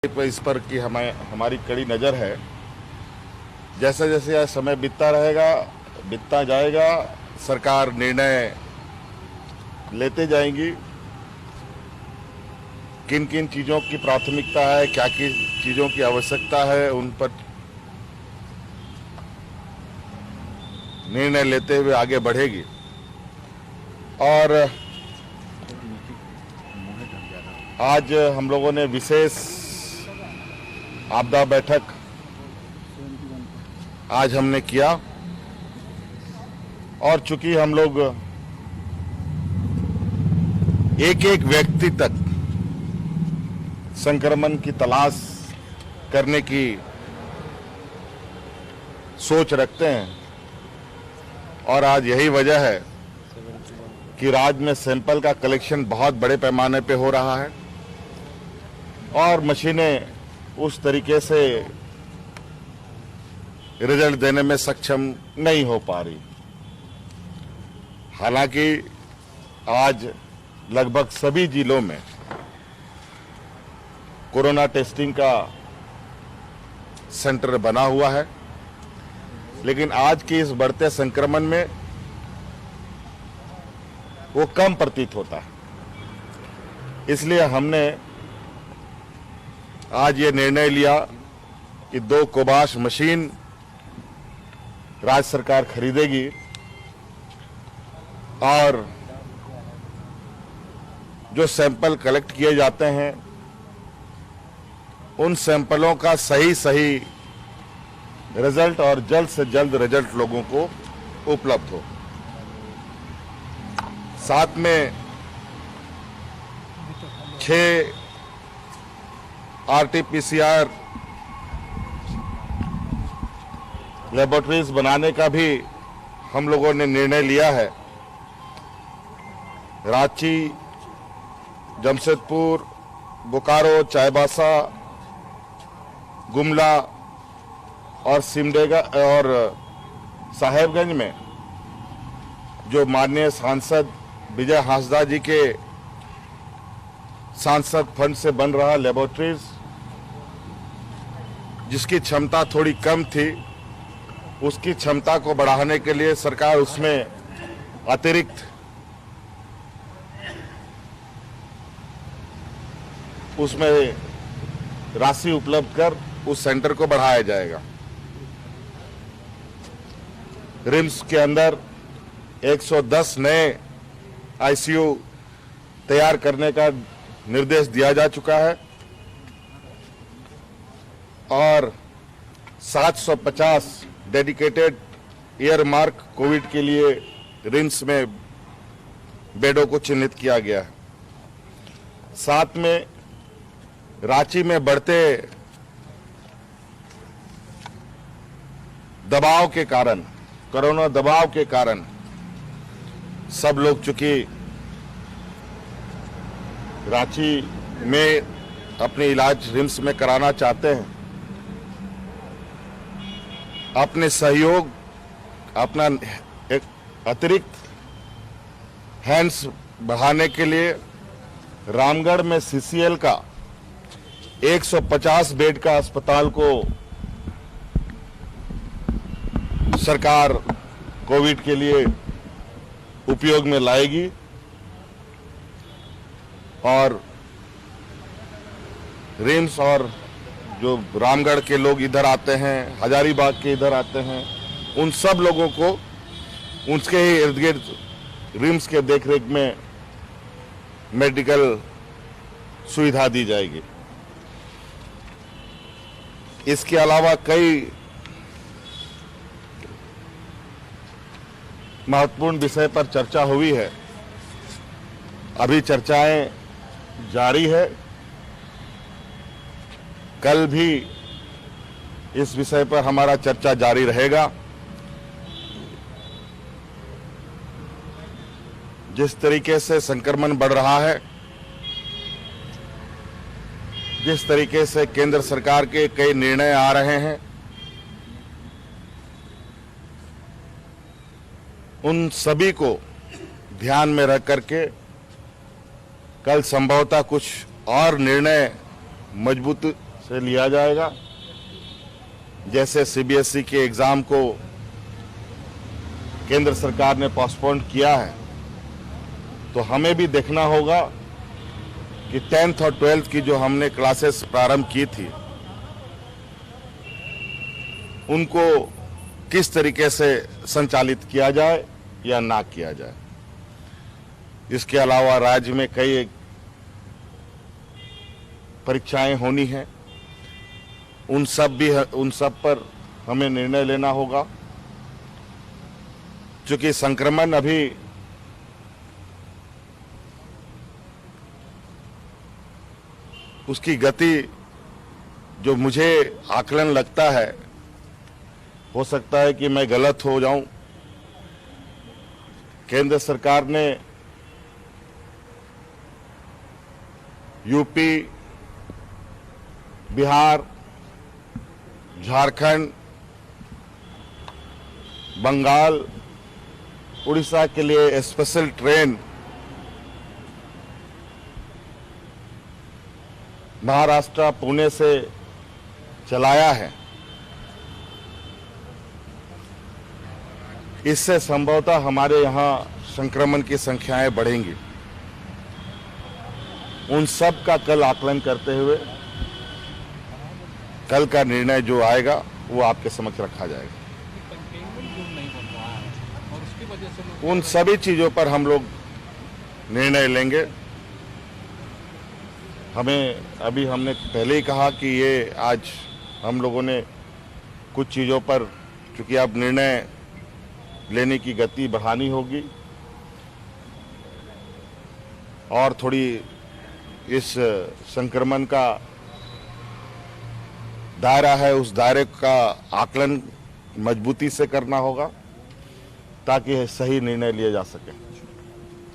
इस पर कि हमारी कड़ी नज़र है। जैसे जैसे यह समय बीतता जाएगा, सरकार निर्णय लेते जाएंगी। किन किन चीज़ों की प्राथमिकता है, क्या किन चीज़ों की आवश्यकता है, उन पर निर्णय लेते हुए आगे बढ़ेगी। और आज हम लोगों ने विशेष आपदा बैठक आज हमने किया, और चूंकि हम लोग एक एक व्यक्ति तक संक्रमण की तलाश करने की सोच रखते हैं, और आज यही वजह है कि राज्य में सैंपल का कलेक्शन बहुत बड़े पैमाने पे हो रहा है और मशीनें उस तरीके से रिजल्ट देने में सक्षम नहीं हो पा रही। हालांकि आज लगभग सभी जिलों में कोरोना टेस्टिंग का सेंटर बना हुआ है, लेकिन आज के इस बढ़ते संक्रमण में वो कम प्रतीत होता है। इसलिए हमने आज ये निर्णय लिया कि 2 कोबाश मशीन राज्य सरकार खरीदेगी और जो सैंपल कलेक्ट किए जाते हैं उन सैंपलों का सही रिजल्ट और जल्द से जल्द रिजल्ट लोगों को उपलब्ध हो। साथ में 6 RT-PCR लेबोरेटरीज बनाने का भी हम लोगों ने निर्णय लिया है। रांची, जमशेदपुर, बोकारो, चाईबासा, गुमला और सिमडेगा और साहेबगंज में जो माननीय सांसद विजय हांसदा जी के सांसद फंड से बन रहा लेबोरेटरीज, जिसकी क्षमता थोड़ी कम थी, उसकी क्षमता को बढ़ाने के लिए सरकार उसमें अतिरिक्त उसमें राशि उपलब्ध कर उस सेंटर को बढ़ाया जाएगा। रिम्स के अंदर 110 नए ICU तैयार करने का निर्देश दिया जा चुका है और 750 डेडिकेटेड ईयरमार्क कोविड के लिए रिम्स में बेडों को चिन्हित किया गया है। साथ में रांची में बढ़ते दबाव के कारण, कोरोना दबाव के कारण सब लोग चूंकि रांची में अपने इलाज रिम्स में कराना चाहते हैं, अपने सहयोग, अपना एक अतिरिक्त हैंड्स बढ़ाने के लिए रामगढ़ में CCL का 150 बेड का अस्पताल को सरकार कोविड के लिए उपयोग में लाएगी और रिम्स और जो रामगढ़ के लोग इधर आते हैं, हजारीबाग के इधर आते हैं, उन सब लोगों को उसके ही इर्द गिर्द रिम्स के देखरेख में मेडिकल सुविधा दी जाएगी। इसके अलावा कई महत्वपूर्ण विषय पर चर्चा हुई है। अभी चर्चाएं जारी है। कल भी इस विषय पर हमारा चर्चा जारी रहेगा। जिस तरीके से संक्रमण बढ़ रहा है, जिस तरीके से केंद्र सरकार के कई निर्णय आ रहे हैं, उन सभी को ध्यान में रख करके कल संभवतः कुछ और निर्णय मजबूत से लिया जाएगा। जैसे सीबीएसई के एग्ज़ाम को केंद्र सरकार ने पोस्टपोन किया है, तो हमें भी देखना होगा कि 10th और 12th की जो हमने क्लासेस प्रारंभ की थी उनको किस तरीके से संचालित किया जाए या ना किया जाए। इसके अलावा राज्य में कई परीक्षाएं होनी हैं, उन सब पर हमें निर्णय लेना होगा। क्योंकि संक्रमण अभी उसकी गति जो मुझे आकलन लगता है, हो सकता है कि मैं गलत हो जाऊं। केंद्र सरकार ने यूपी, बिहार, झारखंड, बंगाल, उड़ीसा के लिए स्पेशल ट्रेन महाराष्ट्र पुणे से चलाया है। इससे संभवतः हमारे यहाँ संक्रमण की संख्याएं बढ़ेंगी। उन सब का कल आकलन करते हुए कल का निर्णय जो आएगा वो आपके समक्ष रखा जाएगा। कंटेनमेंट जोन नहीं बन रहा है और उसकी वजह से लोग उन सभी चीजों पर हम लोग निर्णय लेंगे। अभी हमने पहले ही कहा कि ये आज हम लोगों ने कुछ चीज़ों पर, चूंकि अब निर्णय लेने की गति बढ़ानी होगी और थोड़ी इस संक्रमण का दायरा है, उस दायरे का आकलन मजबूती से करना होगा ताकि सही निर्णय लिए जा सके।